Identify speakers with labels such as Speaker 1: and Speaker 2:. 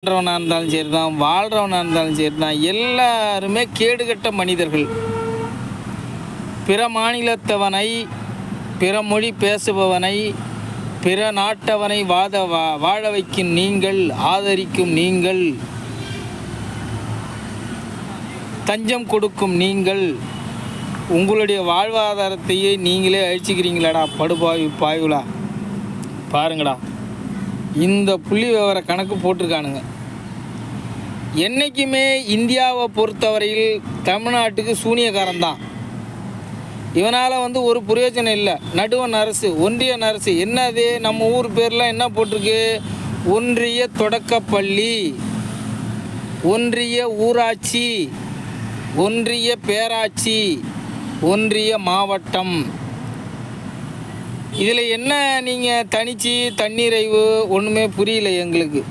Speaker 1: வாழ்றவனாக இருந்தாலும் சரி தான், வாழ்கிறவனாக இருந்தாலும் சரி தான், எல்லாருமே கேடுகட்ட மனிதர்கள். பிற மாநிலத்தவனை, பிற மொழி பேசுபவனை, பிற நாட்டவனை வாழ வைக்கும் நீங்கள், ஆதரிக்கும் நீங்கள், தஞ்சம் கொடுக்கும் நீங்கள், உங்களுடைய வாழ்வாதாரத்தையே நீங்களே அழிச்சிக்கிறீங்களாடா பாயுலா. பாருங்கடா, இந்த புள்ளி விவர கணக்கு போட்டிருக்கானுங்க. என்றைக்குமே இந்தியாவை பொறுத்தவரையில் தமிழ்நாட்டுக்கு சூனியக்காரன் தான். இவனால் ஒரு பிரயோஜனம் இல்லை. நடுவண் அரசு, ஒன்றிய அரசு என்னது, நம்ம ஊர் பேர்லாம் என்ன போட்டிருக்கு? ஒன்றிய தொடக்கப்பள்ளி, ஒன்றிய ஊராட்சி, ஒன்றிய பேராட்சி, ஒன்றிய மாவட்டம். இதில் என்ன நீங்கள் தனிச்சு தண்ணீரைவு ஒன்றுமே புரியல எங்களுக்கு.